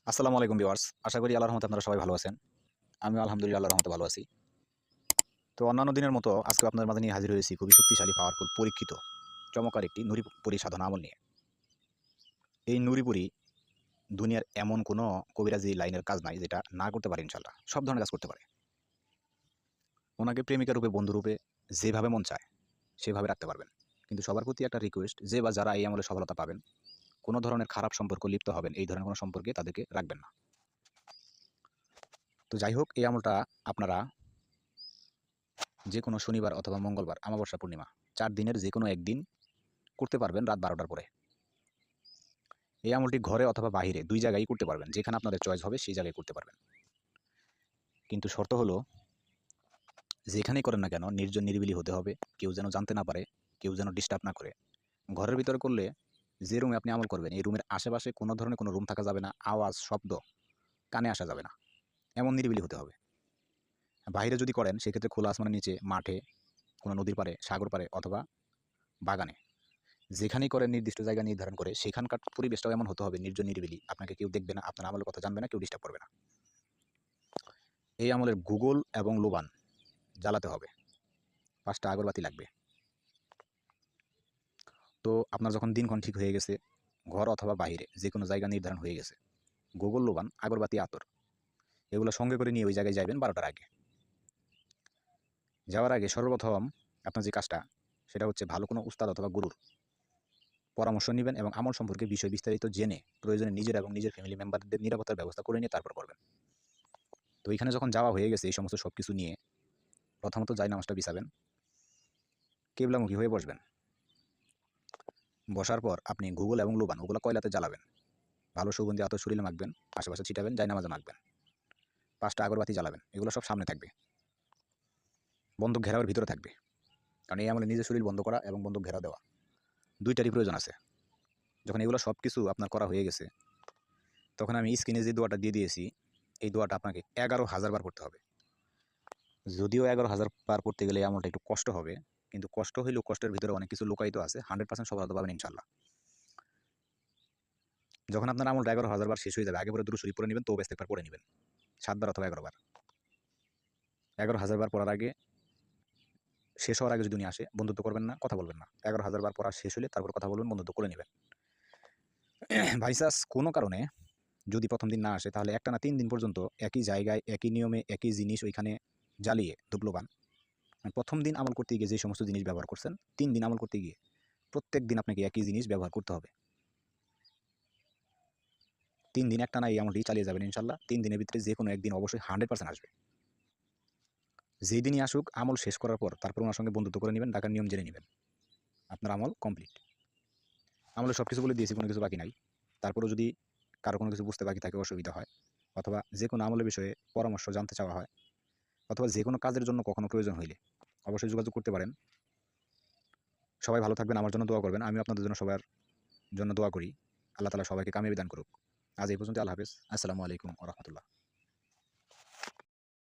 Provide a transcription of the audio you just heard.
আসসালামু আলাইকুম ভিউয়ার্স। আশা করি আল্লাহর রহমতে আপনারা সবাই ভালো আছেন। আমিও আলহামদুলিল্লাহ আল্লাহর রহমতে ভালো আছি। তো অন্যান্য দিনের মতো আজকেও আপনাদের মাঝে নিয়ে হাজির হয়েছি খুবই শক্তিশালী, পাওয়ারফুল, পরীক্ষিত, চমৎকার একটি নুরি পরি সাধনা আমল নিয়ে। এই নুরি পরি দুনিয়ার এমন কোনো কবিরাজি লাইনের কাজ নাই যেটা না করতে পারে ইনশাআল্লাহ। সব ধরনের কাজ করতে পারে। ওনাকে প্রেমিকা রূপে, বন্ধু রূপে যেভাবে মন চায় সেভাবে রাখতে পারবেন। কিন্তু সবার প্রতি একটা রিকোয়েস্ট, যে বা যারা এই আমলে সফলতা পাবেন, কোনো ধরনের খারাপ সম্পর্ক লিপ্ত হবেন এই ধরনের কোনো সম্পর্কে তাদেরকে রাখবেন না। তো যাই হোক, এই আমলটা আপনারা যে কোনো শনিবার অথবা মঙ্গলবার, অমাবস্যা, পূর্ণিমা ৪ দিনের যে কোনো একদিন করতে পারবেন রাত ১২টার পরে। এই আমলটি ঘরে অথবা বাহিরে ২ জায়গায়ই করতে পারবেন। যেখানে আপনাদের চয়েস হবে সেই জায়গায় করতে পারবেন। কিন্তু শর্ত হলো, যেখানেই করেন না কেন নির্জন নিরিবিলি হতে হবে। কেউ যেন জানতে না পারে, কেউ যেন ডিস্টার্ব না করে। ঘরের ভিতরে করলে যে রুমে আপনি আমল করবেন এই রুমের আশেপাশে কোনো ধরনের কোনো রুম থাকা যাবে না, আওয়াজ, শব্দ কানে আসা যাবে না। এমন নিরিবিলি হতে হবে। বাহিরে যদি করেন সেক্ষেত্রে খোলা আসমানের নিচে, মাঠে, কোনো নদীর পাড়ে, সাগর পাড়ে অথবা বাগানে। যেখানেই করেন নির্দিষ্ট জায়গা নির্ধারণ করে সেখানকার পরিবেশটাও এমন হতে হবে নির্জন নিরিবিলি। আপনাকে কেউ দেখবে না, আপনার আমলের কথা জানবে না, কেউ ডিস্টার্ব করবে না। এই আমলের গুগল এবং লোবান জ্বালাতে হবে। ৫টা আগরবাতি লাগবে। তো আপনার যখন দিনক্ষণ ঠিক হয়ে গেছে, ঘর অথবা বাহিরে যে কোনো জায়গা নির্ধারণ হয়ে গেছে, গুগল, লোবান, আগরবাতি, আতর এগুলো সঙ্গে করে নিয়ে ওই জায়গায় যাবেন ১২টার আগে। যাওয়ার আগে সর্বপ্রথম আপনার যে কাজটা সেটা হচ্ছে ভালো কোনো উস্তাদ অথবা গুরুর পরামর্শ নেবেন এবং আমল সম্পর্কে বিষয় বিস্তারিত জেনে প্রয়োজনে নিজের এবং নিজের ফ্যামিলি মেম্বারদের নিরাপত্তার ব্যবস্থা করে নিয়ে তারপর করবেন। তো এখানে যখন যাওয়া হয়ে গেছে এই সমস্ত সব কিছু নিয়ে, প্রথমত জায়নামাজটা বিছাবেন, কেবলামুখী হয়ে বসবেন। বসার পর আপনি গুগল এবং লোবান ওগুলো কয়লাতে জ্বালাবেন। ভালো সুগন্ধি আতর শরীরে মাখবেন, আশেপাশে ছিটাবেন, জায়নামাজে মাখবেন। ৫টা আগরবাতি জ্বালাবেন। এগুলো সব সামনে থাকবে, বন্দুক ঘেরাওয়ের ভিতরে থাকবে। কারণ এই আমলে নিজের শরীর বন্ধ করা এবং বন্দুক ঘেরাও দেওয়া দুইটারই প্রয়োজন আছে। যখন এগুলো সব কিছু আপনার করা হয়ে গেছে, তখন আমি স্ক্রিনে যে দোয়াটা দিয়ে দিয়েছি এই দোয়াটা আপনাকে ১১,০০০ বার পড়তে হবে। যদিও ১১,০০০ বার পড়তে গেলে এই আমলটা একটু কষ্ট হবে, কিন্তু কষ্ট হইলেও কষ্টের ভিতরে অনেক কিছু লুকায়িত আছে। 100% সফলতা পাবেন ইনশাল্লাহ। যখন আপনার আমলটা ১১,০০০ বার শেষ হয়ে যাবে, আগে পরে দুরূদ শরীফ পড়ে নেবেন, তওবা ইস্তেগফার পড়ে নেবেন ৭ বার অথবা ১১ বার। ১১,০০০ বার পড়ার আগে, শেষ হওয়ার আগে যদি উনি আসে, বন্ধুত্ব করবেন না, কথা বলবেন না। ১১,০০০ বার পড়া শেষ হলে তারপর কথা বলবেন, বন্ধুত্ব করে নেবেন। বাইচান্স কোনো কারণে যদি প্রথম দিন না আসে, তাহলে একটানা ৩ দিন পর্যন্ত একই জায়গায়, একই নিয়মে, একই জিনিস ওইখানে জ্বালিয়ে ধূপলোবান, প্রথম দিন আমল করতে গিয়ে যে সমস্ত জিনিস ব্যবহার করছেন, ৩ দিন আমল করতে গিয়ে প্রত্যেক দিন আপনাকে একই জিনিস ব্যবহার করতে হবে। ৩ দিন একটানা এই আমলটি চালিয়ে যাবেন ইনশাল্লাহ। ৩ দিনের ভিতরে যে কোনো একদিন অবশ্যই 100% আসবে। যেই দিনই আসুক, আমল শেষ করার পর তারপর ওনার সঙ্গে বন্ধুত্ব করে নেবেন, ডাকার নিয়ম জেনে নেবেন। আপনার আমল কমপ্লিট। আমলে সব কিছু বলে দিয়েছি, কোনো কিছু বাকি নাই। তারপরেও যদি কারো কোনো কিছু বুঝতে বাকি থাকে, অসুবিধা হয়, অথবা যে কোনো আমলের বিষয়ে পরামর্শ জানতে চাওয়া হয়, অথবা যে কোনো কাজের জন্য কখনো প্রয়োজন হইলে অবশ্যই যোগাযোগ করতে পারেন। সবাই ভালো থাকবেন, আমার জন্য দোয়া করবেন। আমিও আপনাদের জন্য সবার জন্য দোয়া করি। আল্লাহ তাআলা সবাইকে কামিয়াবি দান করুক। আজ এই পর্যন্ত। আল্লাহ হাফেজ। আসসালামু আলাইকুম ওয়া রাহমাতুল্লাহ।